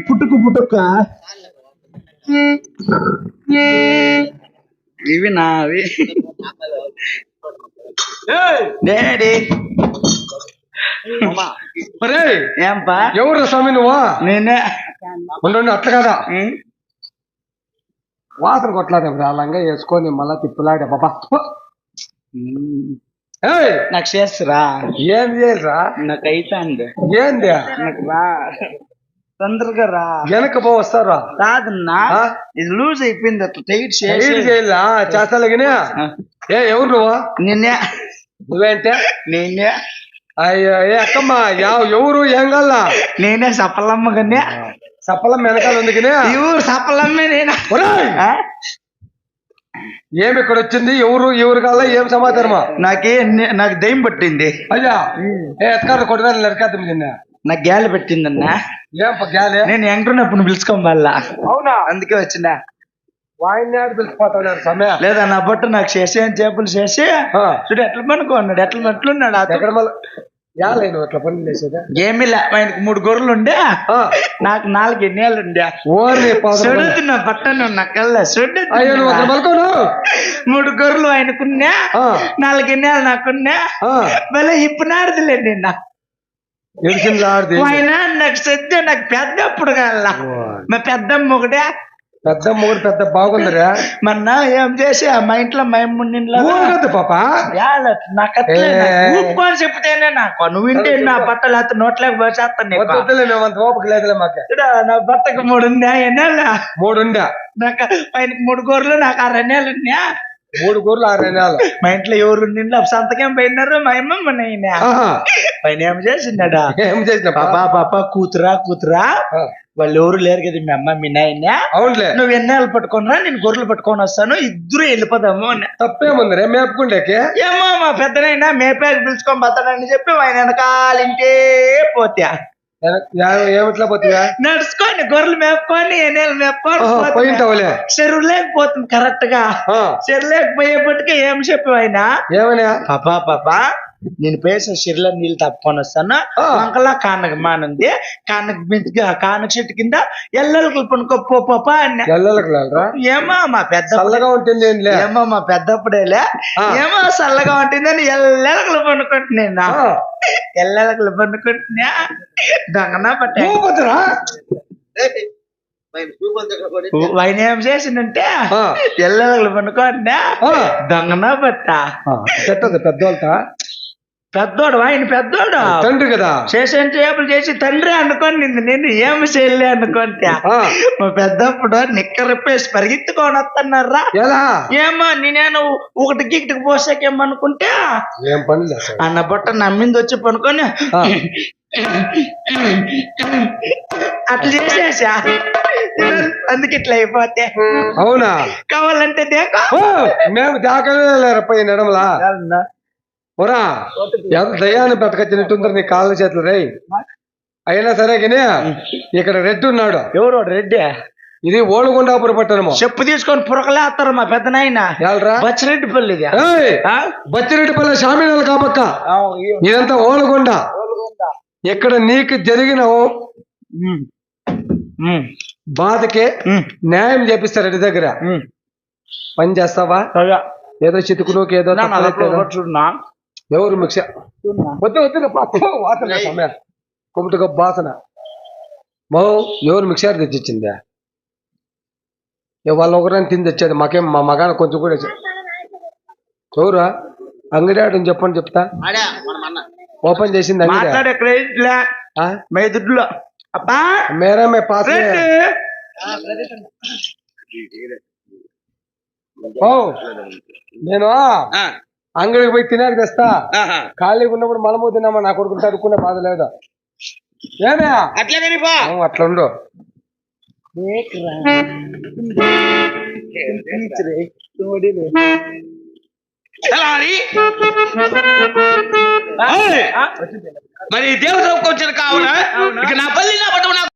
పుట్టుక ఇవి నావి డాడీ ఏంపా ఎవరు స్వామి నువ్వా? నేనే ఉండండి అట్లా కదా వాసన కొట్లాడే లంగా వేసుకొని మళ్ళా తిప్పులాడే బాబా నాకు చేస్తురా ఏం చేయరా నాకు అయితాంది ఏంది నాకు రా తొందరగా రా వెనక పో వస్తారా రాదన్నా ఇది లూజ్ అయిపోయింది అట్లా టైట్ చేయాలా చేస్తాలగినా ఎవరు నువ్వా నిన్నే నువ్వేంటే నేనే అయ్యో అక్కమ్మ ఎవరు ఏం కల్లా నేనే సప్పలమ్మ కన్నే సప్పలం వెనకాల ఉంది ఎవరు సప్పలమ్మే నేనా ఏమి ఇక్కడ వచ్చింది ఎవరు కల్లా ఏం సమాచారమా నాకు దయ్యం పట్టింది అయ్యా ఎత్కారు కొట్టుదాన్ని నరికేద్దాం నిన్న నాకు గ్యాలి పెట్టిందన్నా ఏం గ్యాలే నేను ఎంటున్నప్పుడు పిలుచుకోం వాళ్ళ అవునా అందుకే వచ్చిందా వాయిని పిలిచిపోతున్నారు సమయం లేదా నా బట్టు నాకు చేసి చేపలు చేసి చూడు ఎట్లా పనుకున్నాడు ఎట్లున్నాడు ఎక్కడ మళ్ళీ అట్లా పనులు చేసేదా ఏమిలే ఆయనకు 3 గొర్రెలు ఉండే నాకు 4 ఎన్నేళ్ళు ఉండే చూడుతున్నా పట్టను నాకల్లా చూడు 3 గొర్రెలు ఆయనకున్నా 4 ఎన్నేళ్ళు నాకున్నా మళ్ళీ ఇప్పుడు నాడదులే నిన్న ఆయన నాకు సత్య నాకు పెద్దప్పుడు కాల మా పెద్దమ్మ ఒకటే పెద్ద బాగుందిరా మొన్న ఏం చేసి మా ఇంట్లో మైముండిలో పాప నాకు అట్లే ఊపుకొని చెప్తేనే నాకు నువ్వు వింటే నా బట్టలు అతను నోట్లోకి పోసేస్తాను నా భర్తకు 3 ఉందా ఎన్నేళ్ళ 3 ఉందా నాకు ఆయనకి 3 గొర్రెలు నాకు 6 ఎన్నేళ్ళు ఉన్నాయా 3 గొర్రెలు 6 ఎన్నేళ్ళు మా ఇంట్లో ఎవరు నిండు సంతకం పోయినారు మా అమ్మ నైనా పైన ఏం చేసిండా ఏం చేసిన పాప కూతురా వాళ్ళు ఎవరు లేరు కదా మీ అమ్మ మీ నాయన అవునులే నువ్వు ఎన్నేళ్ళు పట్టుకున్నా నేను గొర్రెలు పట్టుకొని వస్తాను ఇద్దరు వెళ్ళిపోదాము అని తప్పేముంది మేపుకుండేకి ఏమో మా పెద్దనైనా మేపేకి పిలుచుకొని పోతాడని చెప్పి ఆయన వెనకాలింటే పోతా ఏమిట్లా పోతుందా నడుచుకొని గొర్రెలు మేపుకొని ఎన్నేళ్ళు మేపుకొని చెరువు లేకపోతుంది కరెక్ట్ గా చెరువు లేకపోయేపటికి ఏం చెప్పావు ఆయన ఏమన్నా పాపా నేను పేసే సిరిలో నీళ్ళు తప్పుకొని వస్తాను వంకలా కానక మానుంది కానక చెట్టు కింద ఎల్లలకు పనుకో పాపా అన్న ఏమో మా పెద్ద ఉంటుంది ఏమో మా పెద్దప్పుడేలే ఏమో చల్లగా ఉంటుందని ఎల్లెలకలు పనుకుంటున్నా ఎల్లెలకలు పనుకుంటున్నా దొంగనా పట్టా ఆయన ఏం చేసిందంటే ఎల్లెలకలు పనుకోండి దొంగనా పట్టా పెద్దోళ్ళ పెద్దోడు ఆయన పెద్దోడు తండ్రి కదా చేసేంత చేపలు చేసి తండ్రి అనుకోని నేను ఏమి చేయలే అనుకోంటే మా పెద్దప్పుడు నిక్కరప్పేసి పరిగెత్తుకొని వస్తున్నారా ఏమో నేనేను ఒకటి గిట్టుకు పోసాకేమనుకుంటే ఏం పని అన్న బట్ట నమ్మింది వచ్చి పనుకొని అట్లా చేసేసా అందుకే ఇట్లా అయిపోతే అవునా కావాలంటే మేము దాకా నడమలా ఒరా ఎంత దయ్యాన్ని బతకొచ్చినట్టుందరు నీ కాళ్ళ చేతులు రై అయినా సరే కానీ ఇక్కడ రెడ్డి ఉన్నాడు ఎవరు రెడ్డి ఇది ఓలుగుండాపుర పట్టణము చెప్పు తీసుకొని పురకలేస్తారు మా పెద్ద నాయన బచ్చిరెడ్డిపల్లి బచ్చిరెడ్డిపల్లి షామీనాలు కాబక్క ఇదంతా ఓలుగుండ ఇక్కడ నీకు జరిగిన బాధకే న్యాయం చేపిస్తారు రెడ్డి దగ్గర పని చేస్తావా ఏదో చితుకులోకి ఏదో ఎవరు మిక్స వాసన సమయ కొమ్మటిగా బాసన ఎవరు మిక్సర్ తెచ్చిచ్చిందా వాళ్ళు ఒకరైనా తిని తెచ్చేది మాకేం మా మగాన కొంచెం కూడా ఎవరా అంగడి ఆడని చెప్పని చెప్తా ఓపెన్ చేసింది మేరా మే పాస్ నేను అంగడికి పోయి తినేది తెస్తా ఖాళీగా ఉన్నప్పుడు మనము తిన్నామా నా కొడుకు అడుక్కునే బాధ లేదా ఏమే అట్లా ఉండు మరి దేవతకు వచ్చిన కావున ఇక నా పల్లి నా పట్టు